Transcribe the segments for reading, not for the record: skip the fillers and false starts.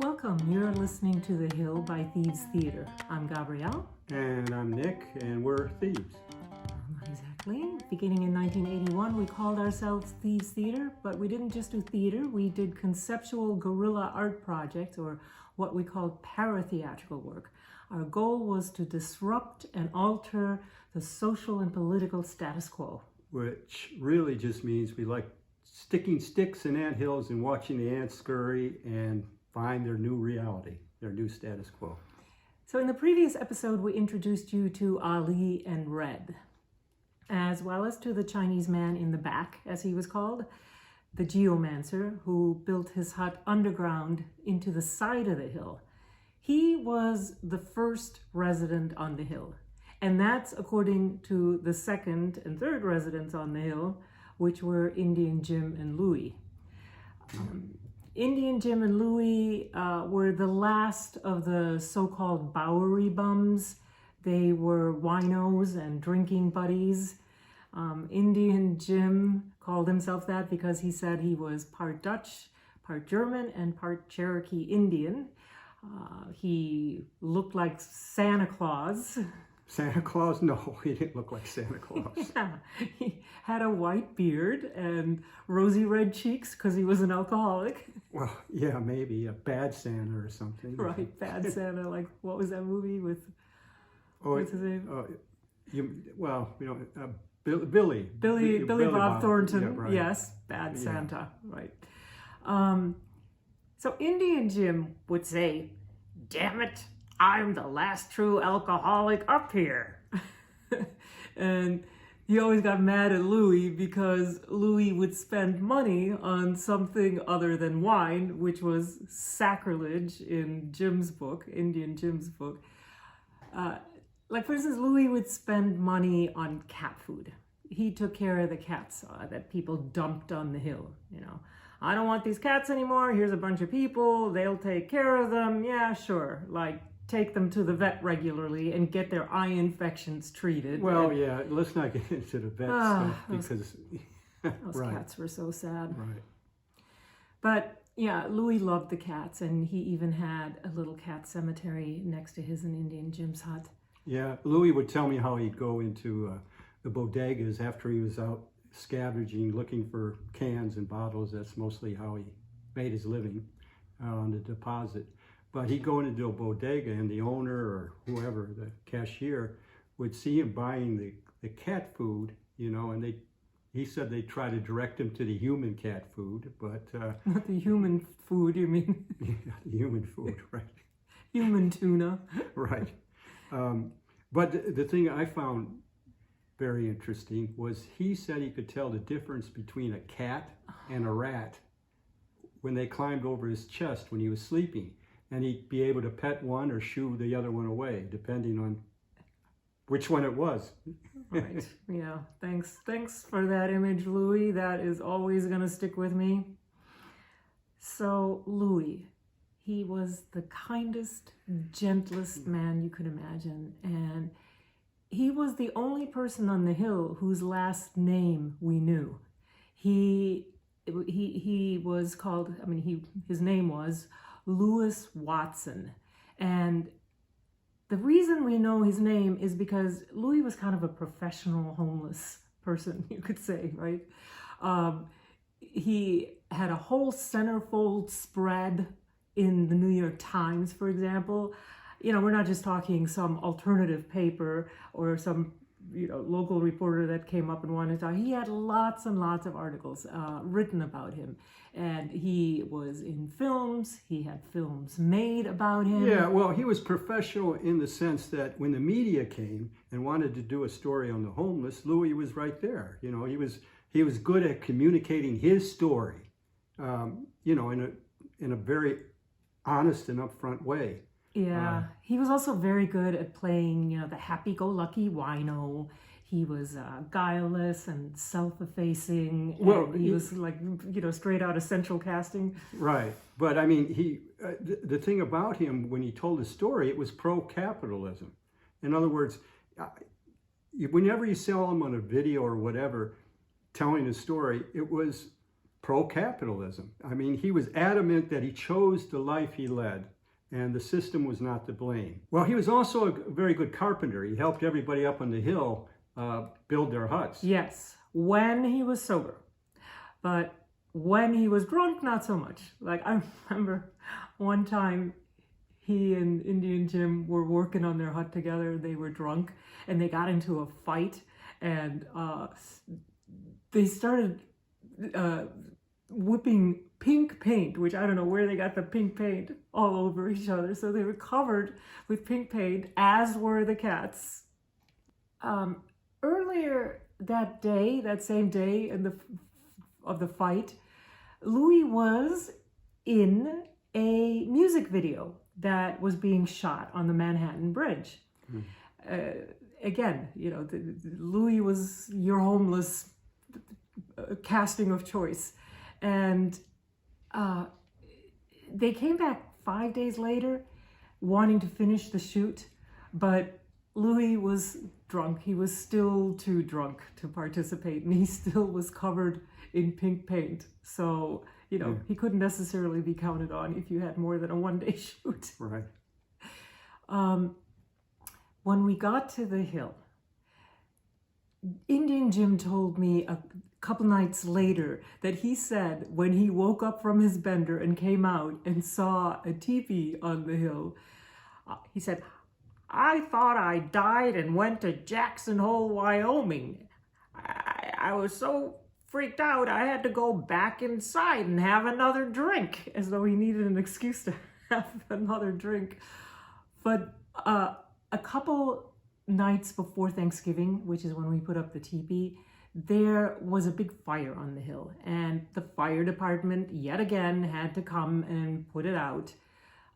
Welcome. You're listening to The Hill by Thieves Theater. I'm Gabriele. And I'm Nick, and we're Thieves. Exactly. Beginning in 1981, we called ourselves Thieves Theater, but we didn't just do theater. We did conceptual guerrilla art projects, or what we called para-theatrical work. Our goal was to disrupt and alter the social and political status quo. Which really just means we like sticking sticks in anthills and watching the ants scurry and find their new reality, their new status quo. So in the previous episode, we introduced you to Ali and Red, as well as to the Chinese man in the back, as he was called, the geomancer, who built his hut underground into the side of the hill. He was the first resident on the hill, and that's according to the second and third residents on the hill, which were Indian Jim and Louie. Indian Jim and Louie were the last of the so-called Bowery bums. They were winos and drinking buddies. Indian Jim called himself that because he said he was part Dutch, part German, and part Cherokee Indian. He looked like Santa Claus. Santa Claus? No, he didn't look like Santa Claus. Yeah, he had a white beard and rosy red cheeks because he was an alcoholic. Well, yeah, maybe a bad Santa or something. Right, bad Santa. Like, what was that movie with? What's his name? Billy Bob Thornton. Yeah, right. Yes, bad Santa. Right. So Indian Jim would say, "Damn it, I'm the last true alcoholic up here." And he always got mad at Louie because Louie would spend money on something other than wine, which was sacrilege in Jim's book, Indian Jim's book. Like, for instance, Louie would spend money on cat food. He took care of the cats that people dumped on the hill, you know. I don't want these cats anymore. Here's a bunch of people. They'll take care of them. Yeah, sure. Like, take them to the vet regularly and get their eye infections treated. Well, yeah, let's not get into the vet stuff because... Those cats were so sad. Right. But, yeah, Louie loved the cats, and he even had a little cat cemetery next to his and Indian Jim's hut. Yeah, Louie would tell me how he'd go into the bodegas after he was out scavenging, looking for cans and bottles. That's mostly how he made his living on the deposit. But he'd go into a bodega, and the owner or whoever, the cashier, would see him buying the cat food, you know, and he said they'd try to direct him to the human cat food, but... Not the human food, you mean? Yeah, the human food, right. Human tuna. Right. But the thing I found very interesting was he said he could tell the difference between a cat and a rat when they climbed over his chest when he was sleeping. And he'd be able to pet one or shoo the other one away, depending on which one it was. Right. Yeah. Thanks for that image, Louie. That is always going to stick with me. So, Louie, he was the kindest, gentlest man you could imagine. And he was the only person on the hill whose last name we knew. He was called, his name was Louis Watson. And the reason we know his name is because Louis was kind of a professional homeless person, you could say, right? He had a whole centerfold spread in the New York Times, for example. You know, we're not just talking some alternative paper or some, you know, local reporter that came up and wanted to talk. He had lots and lots of articles written about him. And he was in films. He had films made about him. Yeah, well, he was professional in the sense that when the media came and wanted to do a story on the homeless, Louie was right there. You know, he was good at communicating his story, you know, in a very honest and upfront way. Yeah, he was also very good at playing, you know, the happy-go-lucky wino. He was guileless and self-effacing. Well, he was like, you know, straight out of Central Casting. Right. But I mean, the thing about him, when he told his story, it was pro-capitalism. In other words, whenever you saw him on a video or whatever, telling a story, it was pro-capitalism. I mean, he was adamant that he chose the life he led, and the system was not to blame. Well, he was also a very good carpenter. He helped everybody up on the hill build their huts. Yes, when he was sober. But when he was drunk, not so much. Like, I remember one time he and Indian Jim were working on their hut together. They were drunk and they got into a fight, and they started whipping pink paint, which I don't know where they got the pink paint all over each other. So they were covered with pink paint, as were the cats. Earlier that day, that same day of the fight, Louie was in a music video that was being shot on the Manhattan Bridge. Again, you know, Louie was your homeless casting of choice. And they came back 5 days later wanting to finish the shoot, but Louie was drunk. He was still too drunk to participate, and he still was covered in pink paint. So, you know, he couldn't necessarily be counted on if you had more than a one-day shoot. Right. When we got to the hill, Indian Jim told me a couple nights later that he said when he woke up from his bender and came out and saw a teepee on the hill, he said, "I thought I died and went to Jackson Hole, Wyoming. I was so freaked out I had to go back inside and have another drink," as though he needed an excuse to have another drink. But a couple nights before Thanksgiving, which is when we put up the teepee, there was a big fire on the hill, and the fire department yet again had to come and put it out.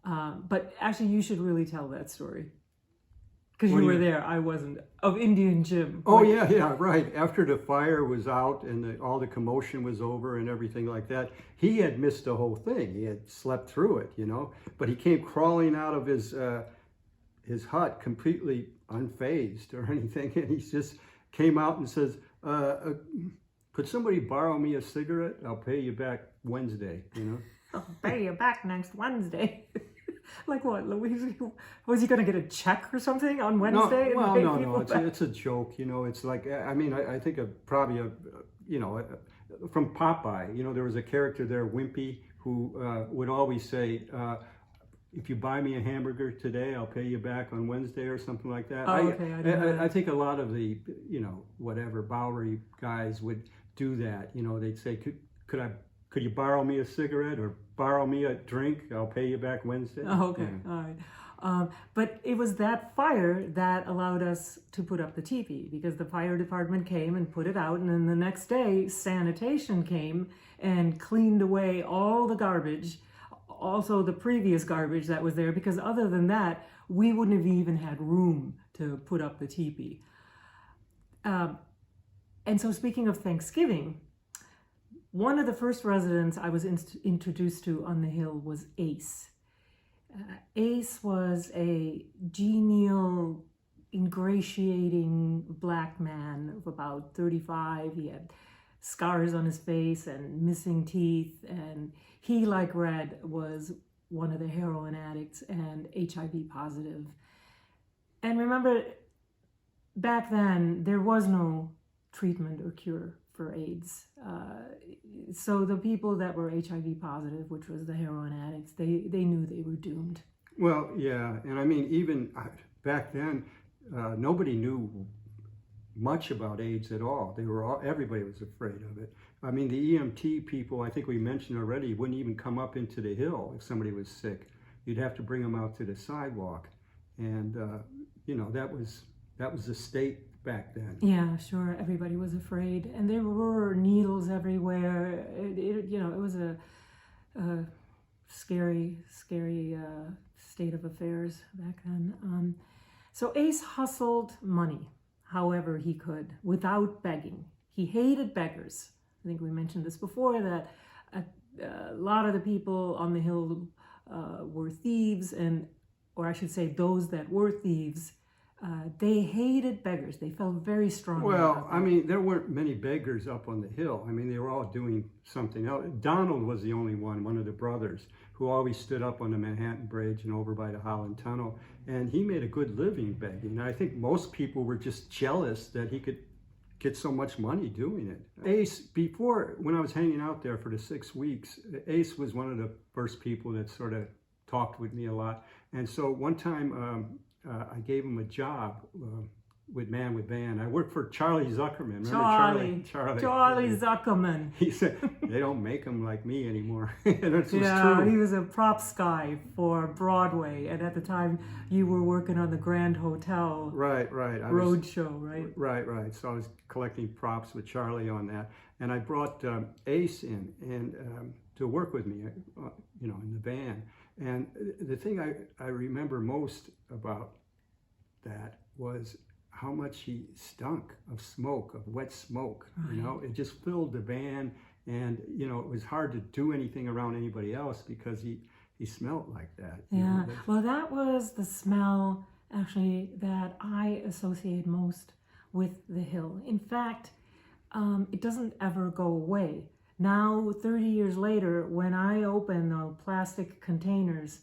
But actually, you should really tell that story. Because you were there, I wasn't, of Indian Jim. Oh, yeah, right. After the fire was out and all the commotion was over and everything like that, he had missed the whole thing. He had slept through it, you know. But he came crawling out of his hut completely unfazed or anything, and he just came out and says, "Could somebody borrow me a cigarette? I'll pay you back Wednesday," you know. "I'll pay you back next Wednesday." Like what, Louise? Was he going to get a check or something on Wednesday? No. It's a joke, you know. It's like, I mean, I think probably from Popeye, you know, there was a character there, Wimpy, who would always say, "If you buy me a hamburger today, I'll pay you back on Wednesday," or something like that. Oh, okay. I think a lot of the, you know, whatever Bowery guys would do that. You know, they'd say, could you borrow me a cigarette or borrow me a drink? I'll pay you back Wednesday. Oh, okay. Yeah. All right. But it was that fire that allowed us to put up the teepee, because the fire department came and put it out, and then the next day sanitation came and cleaned away all the garbage, also the previous garbage that was there, because other than that, we wouldn't have even had room to put up the teepee. And so, speaking of Thanksgiving, one of the first residents I was introduced to on the hill was Ace. Ace was a genial, ingratiating black man of about 35. He had scars on his face and missing teeth, and he, like Red, was one of the heroin addicts and HIV positive. And remember, back then, there was no treatment or cure for AIDS. So the people that were HIV positive, which was the heroin addicts, they knew they were doomed. Well, yeah, and I mean, even back then, nobody knew much about AIDS at all. Everybody was afraid of it. I mean, the EMT people, I think we mentioned already, wouldn't even come up into the hill if somebody was sick. You'd have to bring them out to the sidewalk, and you know, that was the state back then. Yeah, sure. Everybody was afraid, and there were needles everywhere. It was a scary state of affairs back then. So Ace hustled money however he could without begging. He hated beggars. I think we mentioned this before, that a lot of the people on the hill were thieves, or I should say those that were thieves They hated beggars. They felt very strongly Well, about that. I mean, there weren't many beggars up on the hill. I mean, they were all doing something else. Donald was the only one of the brothers, who always stood up on the Manhattan Bridge and over by the Holland Tunnel. And he made a good living begging. I think most people were just jealous that he could get so much money doing it. Ace, before, when I was hanging out there for the 6 weeks, Ace was one of the first people that sort of talked with me a lot. And so one time I gave him a job with Man with Van. I worked for Charlie Zuckerman. Remember Charlie Zuckerman. He said, they don't make them like me anymore. And that was Yeah, true. he was a props guy for Broadway. And at the time, you were working on the Grand Hotel Right. Roadshow, right? Right. So I was collecting props with Charlie on that. And I brought Ace in and to work with me, in the van. And the thing I remember most about that was how much he stunk of smoke, of wet smoke. Right. It just filled the van, and it was hard to do anything around anybody else because he smelled like that. Yeah, well, that was the smell actually that I associate most with the hill. In fact, it doesn't ever go away. Now, 30 years later, when I open the plastic containers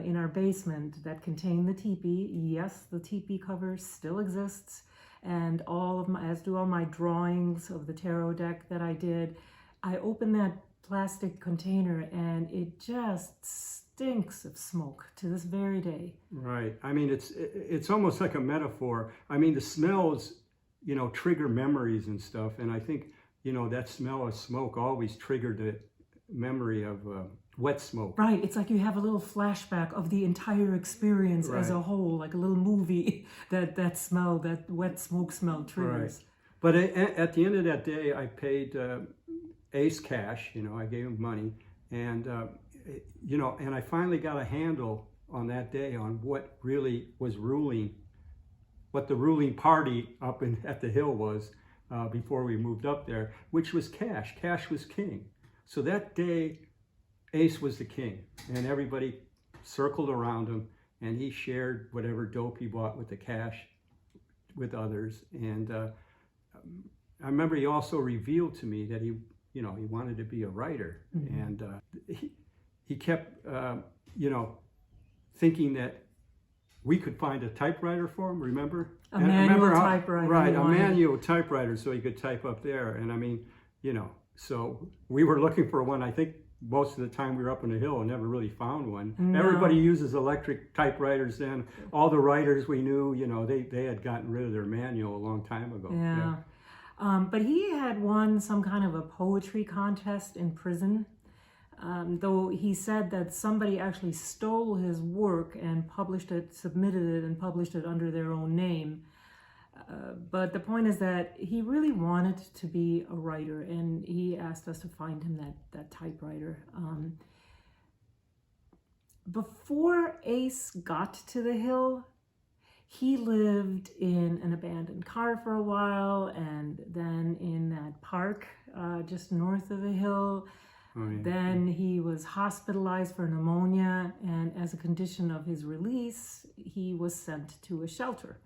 in our basement that contain the teepee, yes, the teepee cover still exists, and as do all my drawings of the tarot deck that I did, I open that plastic container and it just stinks of smoke to this very day. Right. I mean, it's almost like a metaphor. I mean, the smells, trigger memories and stuff, and I think that smell of smoke always triggered the memory of wet smoke. Right. It's like you have a little flashback of the entire experience as a whole, like a little movie that smell, that wet smoke smell triggers. Right. But at the end of that day, I paid Ace cash. I gave him money, and and I finally got a handle on that day on what really was ruling, what the ruling party up at the hill was. Before we moved up there, which was cash. Cash was king. So that day, Ace was the king, and everybody circled around him, and he shared whatever dope he bought with the cash with others. And I remember he also revealed to me that he wanted to be a writer, mm-hmm. and he kept, thinking that we could find a typewriter for him, remember? A manual typewriter. Right, a manual typewriter so he could type up there. And I mean, so we were looking for one. I think most of the time we were up on the hill and never really found one. No. Everybody uses electric typewriters then. All the writers we knew, they had gotten rid of their manual a long time ago. Yeah. But he had won some kind of a poetry contest in prison. Though he said that somebody actually stole his work and submitted it and published it under their own name. But the point is that he really wanted to be a writer, and he asked us to find him that typewriter. Before Ace got to the hill, he lived in an abandoned car for a while, and then in that park just north of the hill. Oh, yeah. Then he was hospitalized for pneumonia, and as a condition of his release, he was sent to a shelter.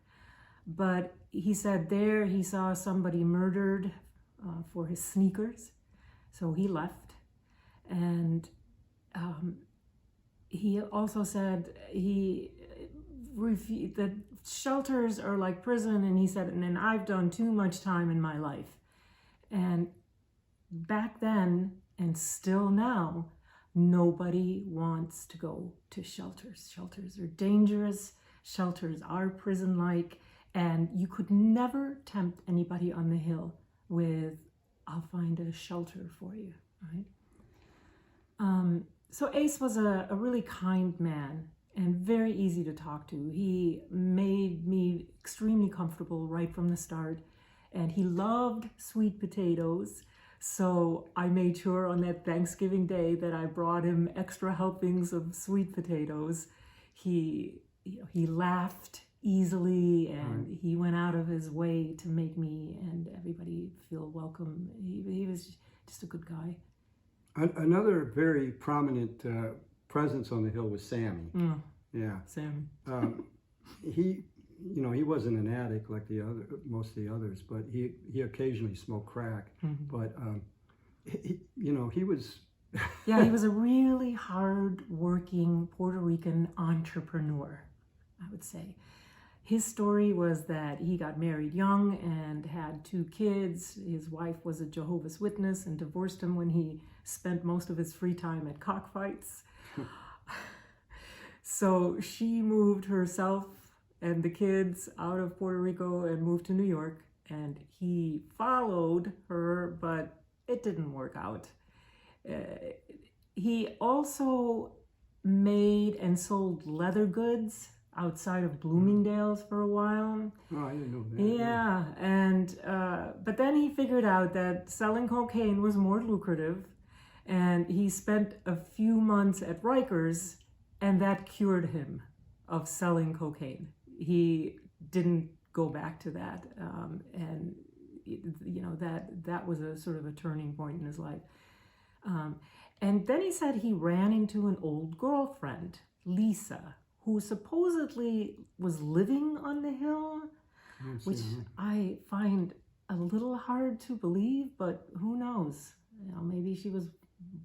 But he said there he saw somebody murdered for his sneakers, so he left. And he also said that shelters are like prison, and he said, and I've done too much time in my life. And back then, and still now, nobody wants to go to shelters. Shelters are dangerous. Shelters are prison-like. And you could never tempt anybody on the hill with, I'll find a shelter for you, right? So Ace was a really kind man and very easy to talk to. He made me extremely comfortable right from the start. And he loved sweet potatoes. So I made sure on that Thanksgiving day that I brought him extra helpings of sweet potatoes. He laughed easily, and he went out of his way to make me and everybody feel welcome. He was just a good guy. Another very prominent presence on the hill was Sammy. Mm. Yeah. Sammy. you know, he wasn't an addict like most of the others, but he occasionally smoked crack. But you know, he was. Yeah, he was a really hard-working Puerto Rican entrepreneur, I would say. His story was that he got married young and had 2 kids. His wife was a Jehovah's Witness and divorced him when he spent most of his free time at cockfights. So she moved herself and the kids out of Puerto Rico and moved to New York. And he followed her, but it didn't work out. He also made and sold leather goods outside of Bloomingdale's for a while. Oh, I didn't know that. Yeah, and but then he figured out that selling cocaine was more lucrative, and he spent a few months at Rikers, and that cured him of selling cocaine. He didn't go back to that, and you know, that was a sort of a turning point in his life. And then he said he ran into an old girlfriend, Lisa, who supposedly was living on the hill, which I find a little hard to believe, but who knows? You know, maybe she was,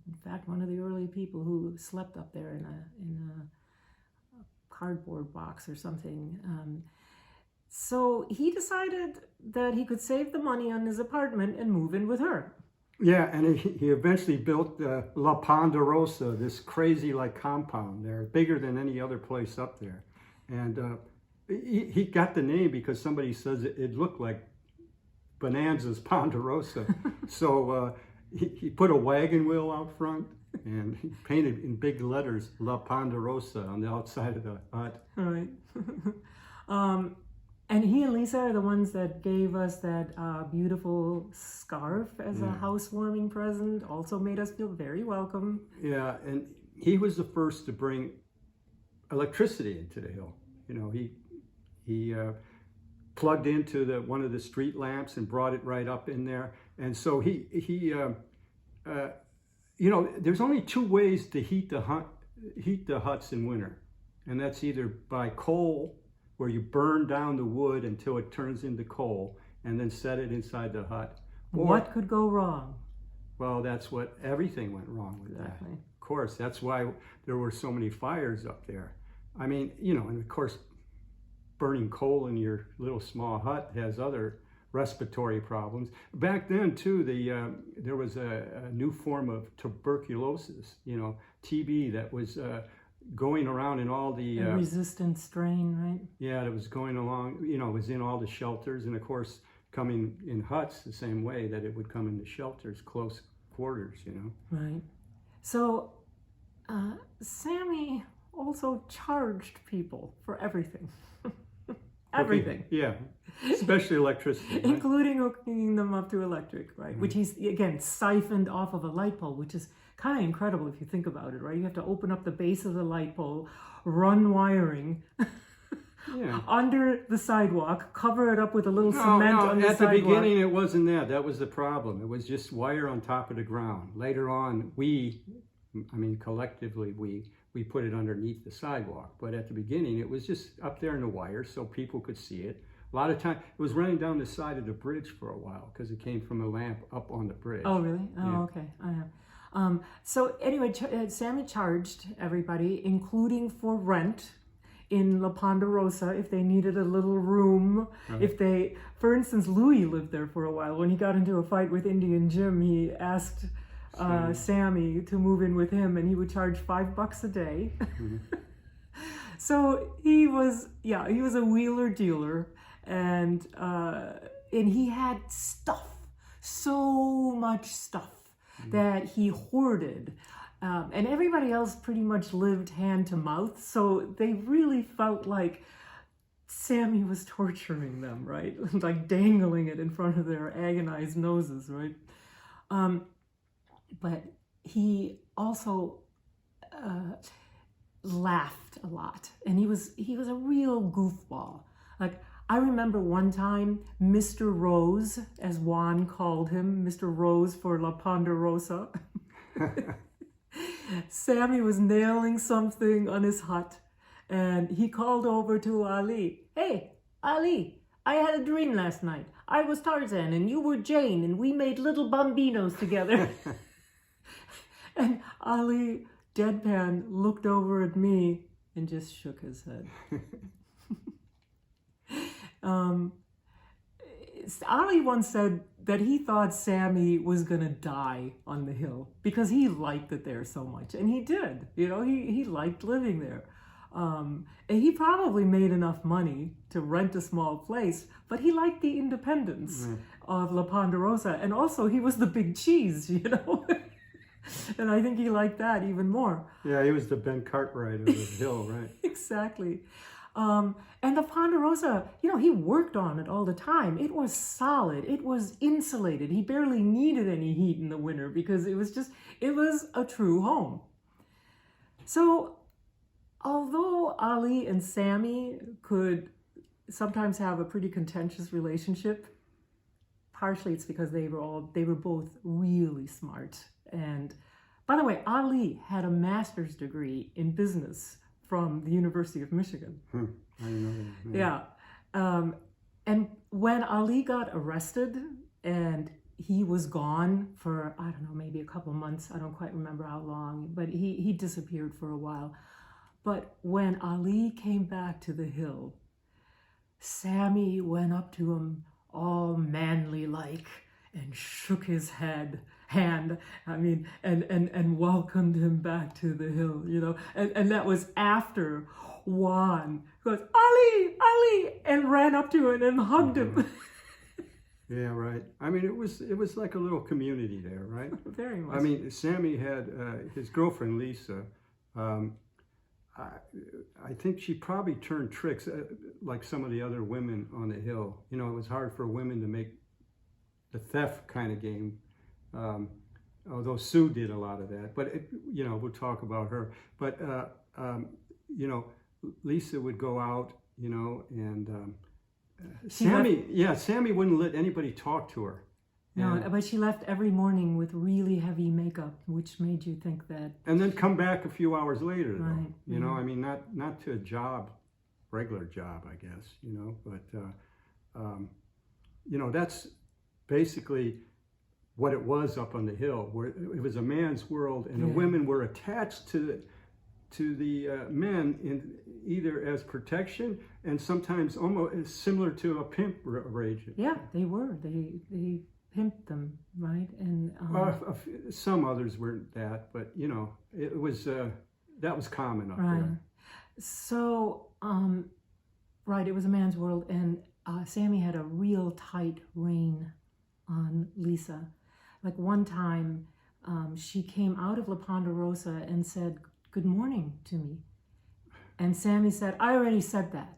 in fact, one of the early people who slept up there in a cardboard box or something. So he decided that he could save the money on his apartment and move in with her. Yeah, and he eventually built La Ponderosa, this crazy like compound there, bigger than any other place up there. And he got the name because somebody says it looked like Bonanza's Ponderosa. So he put a wagon wheel out front and he painted in big letters La Ponderosa on the outside of the hut. All right. And he and Lisa are the ones that gave us that beautiful scarf as a housewarming present. Also made us feel very welcome. Yeah, and he was the first to bring electricity into the hill. You know, he plugged into one of the street lamps and brought it right up in there. And so he you know, there's only 2 ways to heat the huts in winter, and that's either by coal, where you burn down the wood until it turns into coal and then set it inside the hut. Or, what could go wrong? Well, that's what everything went wrong with that. Of course, that's why there were so many fires up there. I mean, you know, and of course, burning coal in your little small hut has other respiratory problems. Back then, too, there was a new form of tuberculosis, you know, TB, that was going around in all the a resistant strain, right? Yeah, it was going along, you know, it was in all the shelters, and of course coming in huts the same way that it would come in the shelters, close quarters, you know. Right. So Sammy also charged people for everything. Everything. Yeah, especially electricity. Right? Including hooking them up to electric, right? Mm-hmm. Which he's, again, siphoned off of a light pole, which is kind of incredible if you think about it, right? You have to open up the base of the light pole, run wiring under the sidewalk, cover it up with a little cement on the sidewalk. At the beginning, it wasn't that. That was the problem. It was just wire on top of the ground. Later on, collectively, we put it underneath the sidewalk. But at the beginning, it was just up there in the wire so people could see it. A lot of time, it was running down the side of the bridge for a while because it came from a lamp up on the bridge. Oh, really? Oh, yeah. Okay. I have. So anyway, Sammy charged everybody, including for rent in La Ponderosa, if they needed a little room. Right. If they, for instance, Louie lived there for a while. When he got into a fight with Indian Jim, he asked Sammy to move in with him, and he would charge $5 a day. Mm-hmm. So he was a wheeler dealer, and he had stuff, so much stuff that he hoarded. And everybody else pretty much lived hand to mouth, so they really felt like Sammy was torturing them, right? Like dangling it in front of their agonized noses, right? But he also laughed a lot, and he was a real goofball. Like, I remember one time, Mr. Rose, as Juan called him, Mr. Rose for La Ponderosa. Sammy was nailing something on his hut, and he called over to Ali, "Hey, Ali, I had a dream last night. I was Tarzan and you were Jane and we made little bambinos together. And Ali, deadpan, looked over at me and just shook his head. Ali once said that he thought Sammy was gonna die on the hill because he liked it there so much, and he did. You know, he liked living there. And he probably made enough money to rent a small place, but he liked the independence of La Ponderosa, and also he was the big cheese, you know. And I think he liked that even more. Yeah, he was the Ben Cartwright of the hill, right? Exactly. And the Ponderosa, you know, he worked on it all the time. It was solid. It was insulated. He barely needed any heat in the winter because it was a true home. So, although Ali and Sammy could sometimes have a pretty contentious relationship, partially it's because they were both really smart. And by the way, Ali had a master's degree in business from the University of Michigan. I know. Yeah. And when Ali got arrested and he was gone for, I don't know, maybe a couple months, I don't quite remember how long, but he disappeared for a while. But when Ali came back to the hill, Sammy went up to him all manly like and shook his hand, and welcomed him back to the hill, you know. And that was after Juan goes, Ali, and ran up to him and hugged him. Yeah, right. I mean, it was like a little community there, right? Very much. I mean, Sammy had his girlfriend, Lisa. I think she probably turned tricks like some of the other women on the hill. You know, it was hard for women to make the theft kind of game. Although Sue did a lot of that, but you know, we'll talk about her. But you know, Lisa would go out, you know, and Sammy wouldn't let anybody talk to her. No, but she left every morning with really heavy makeup, which made you think that. And then come back a few hours later, though. Right. You know, I mean, not to a job, regular job, I guess. You know, but you know, that's basically what it was up on the hill, where it was a man's world, and the women were attached to the men in either as protection and sometimes almost similar to a pimp arrangement. Yeah, they were. They pimped them, right? And some others weren't that, but you know, it was that was common up there. So, right, it was a man's world, and Sammy had a real tight rein on Lisa. Like one time, she came out of La Ponderosa and said, "Good morning" to me. And Sammy said, "I already said that."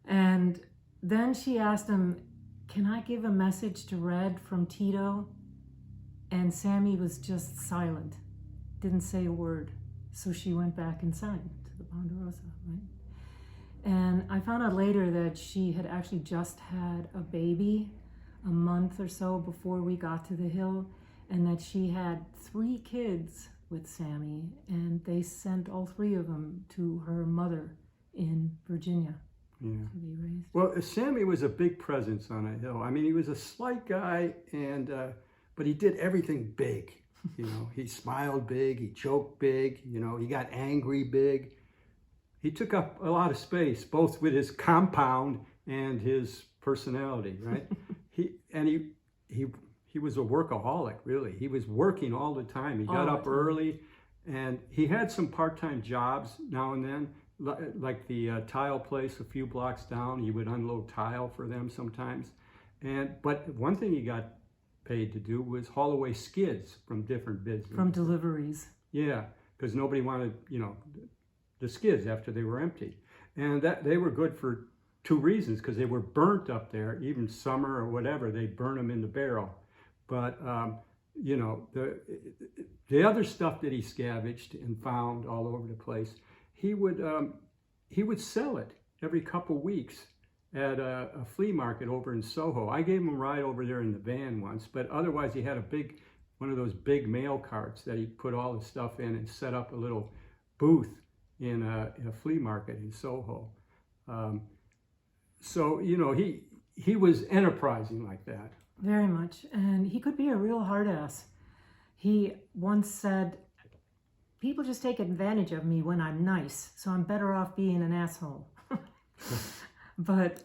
And then she asked him, "Can I give a message to Red from Tito?" And Sammy was just silent, didn't say a word. So she went back inside to the Ponderosa, right? And I found out later that she had actually just had a baby a month or so before we got to the hill, and that she had 3 kids with Sammy, and they sent all 3 of them to her mother in Virginia to be raised. Well, Sammy was a big presence on a hill. I mean, he was a slight guy, and but he did everything big. You know, he smiled big, he joked big, you know, he got angry big. He took up a lot of space, both with his compound and his personality, right? He was a workaholic, really. He was working all the time. He got up early, and he had some part-time jobs now and then, like the tile place a few blocks down. He would unload tile for them sometimes. But one thing he got paid to do was haul away skids from different businesses. From deliveries. Yeah, because nobody wanted, you know, the skids after they were empty. And that they were good for 2 reasons, because they were burnt up there, even summer or whatever, they'd burn them in the barrel. But, you know, the other stuff that he scavenged and found all over the place, he would sell it every couple weeks at a flea market over in Soho. I gave him a ride over there in the van once, but otherwise he had one of those big mail carts that he put all the stuff in and set up a little booth in a flea market in Soho. So, you know, he was enterprising like that. Very much. And he could be a real hard ass. He once said, people just take advantage of me when I'm nice, so I'm better off being an asshole. But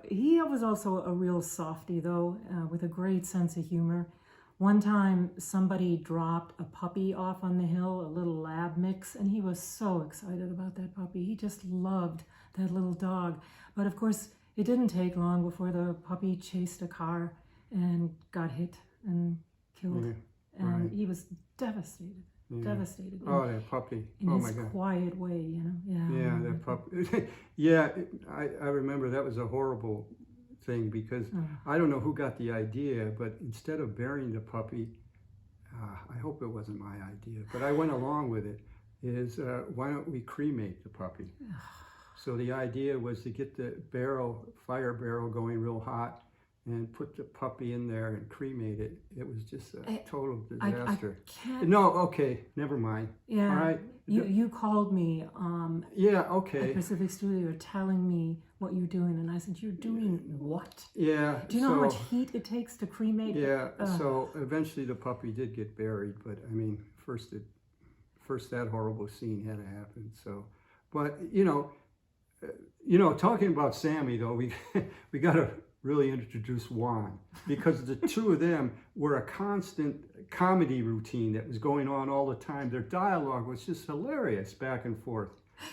he was also a real softy, though, with a great sense of humor. One time, somebody dropped a puppy off on the hill, a little lab mix, and he was so excited about that puppy. He just loved that little dog. But of course, it didn't take long before the puppy chased a car and got hit and killed. Yeah, and right. he was devastated. Devastated. Oh, that puppy. In Oh, his my God. quiet way, you know. Yeah, that puppy. Yeah, I remember that was a horrible thing because I don't know who got the idea, but instead of burying the puppy, I hope it wasn't my idea, but I went along with it, is why don't we cremate the puppy? So the idea was to get the fire barrel going real hot and put the puppy in there and cremate it. It was just a total disaster. I can't... No, okay, never mind. Yeah, all right. You called me yeah, okay. at Pacific Studio telling me what you're doing, and I said, you're doing what? Yeah. Do you know how much heat it takes to cremate? Yeah, so eventually the puppy did get buried, but I mean, first that horrible scene had to happen. So, but you know, talking about Sammy though, we got to really introduce Juan, because the two of them were a constant comedy routine that was going on all the time. Their dialogue was just hilarious back and forth.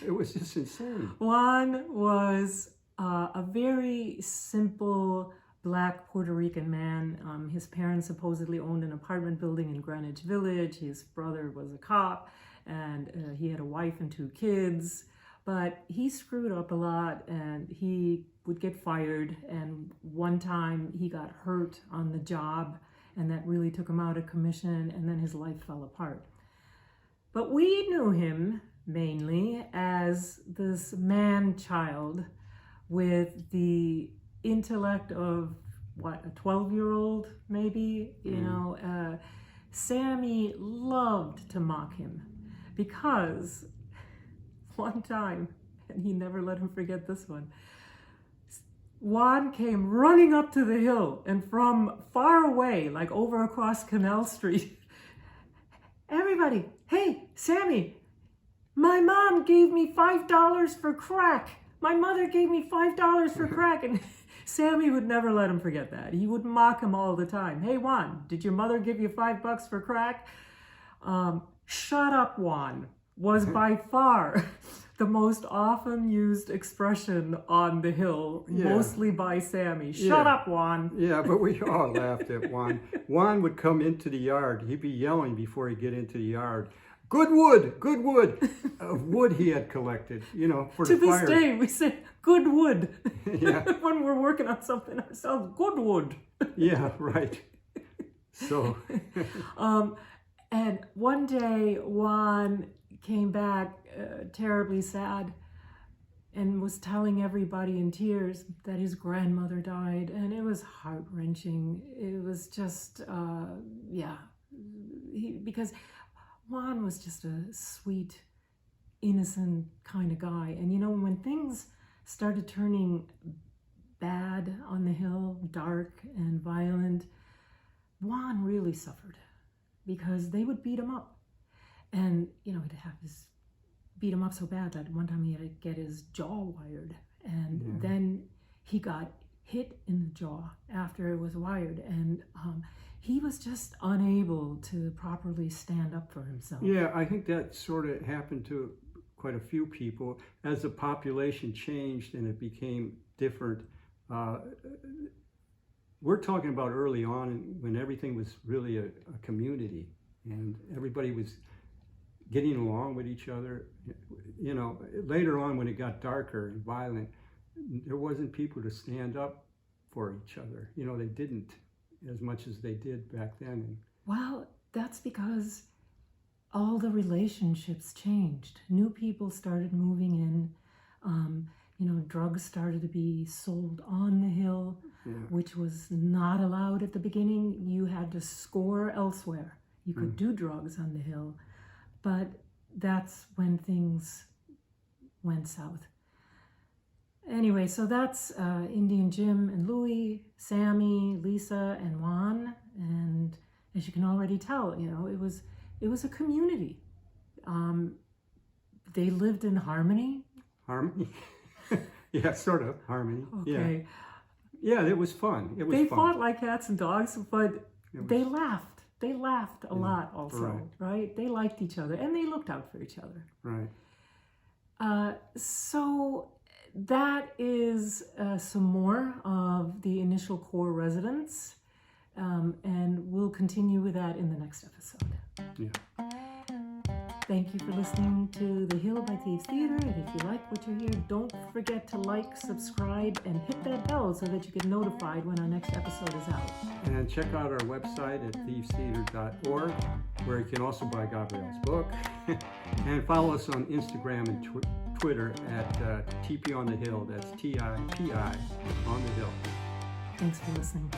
It was just insane. Juan was a very simple Black Puerto Rican man. His parents supposedly owned an apartment building in Greenwich Village. His brother was a cop, and he had a wife and 2 kids. But he screwed up a lot, and he would get fired. And one time he got hurt on the job, and that really took him out of commission, and then his life fell apart. But we knew him mainly as this man-child with the intellect of, what, a 12-year-old maybe? You know, Sammy loved to mock him because one time, and he never let him forget this one, Juan came running up to the hill, and from far away, like over across Canal Street, everybody, hey, Sammy, my mom gave me $5 for crack. My mother gave me $5 for crack. And Sammy would never let him forget that. He would mock him all the time. Hey, Juan, did your mother give you $5 for crack? Shut up, Juan, was by far the most often used expression on the hill, mostly by Sammy. Shut up, Juan. Yeah, but we all laughed at Juan. Juan would come into the yard. He'd be yelling before he'd get into the yard. Good wood, good wood. Wood he had collected, you know, for the fire. To this day, we say good wood. Yeah. When we're working on something ourselves, good wood. Yeah, right. So. And one day, Juan came back terribly sad and was telling everybody in tears that his grandmother died, and it was heart-wrenching. It was just, because Juan was just a sweet, innocent kind of guy. And you know, when things started turning bad on the hill, dark and violent, Juan really suffered because they would beat him up. And, you know, beat him up so bad that one time he had to get his jaw wired. And then he got hit in the jaw after it was wired. And he was just unable to properly stand up for himself. Yeah, I think that sort of happened to quite a few people. As the population changed and it became different, we're talking about early on when everything was really a community and everybody was getting along with each other. You know, later on when it got darker and violent, there wasn't people to stand up for each other. You know, they didn't as much as they did back then. Well, that's because all the relationships changed. New people started moving in. You know, drugs started to be sold on the hill, which was not allowed at the beginning. You had to score elsewhere. You could do drugs on the hill, but that's when things went south. Anyway, so that's Indian Jim and Louie, Sammy, Lisa, and Juan. And as you can already tell, you know, it was a community. They lived in harmony. Harmony? Yeah, sort of harmony. Okay. Yeah, it was fun. It was They fun. fought like cats and dogs, but they laughed. They laughed a lot also, right? They liked each other and they looked out for each other. Right. So that is some more of the initial core residents, and we'll continue with that in the next episode. Yeah. Thank you for listening to The Hill by Thieves Theater, and if you like what you hear, don't forget to like, subscribe, and hit that bell so that you get notified when our next episode is out. And check out our website at thievestheater.org, where you can also buy Gabriele's book. And follow us on Instagram and Twitter at TP on the Hill. That's TIPI on the Hill. Thanks for listening.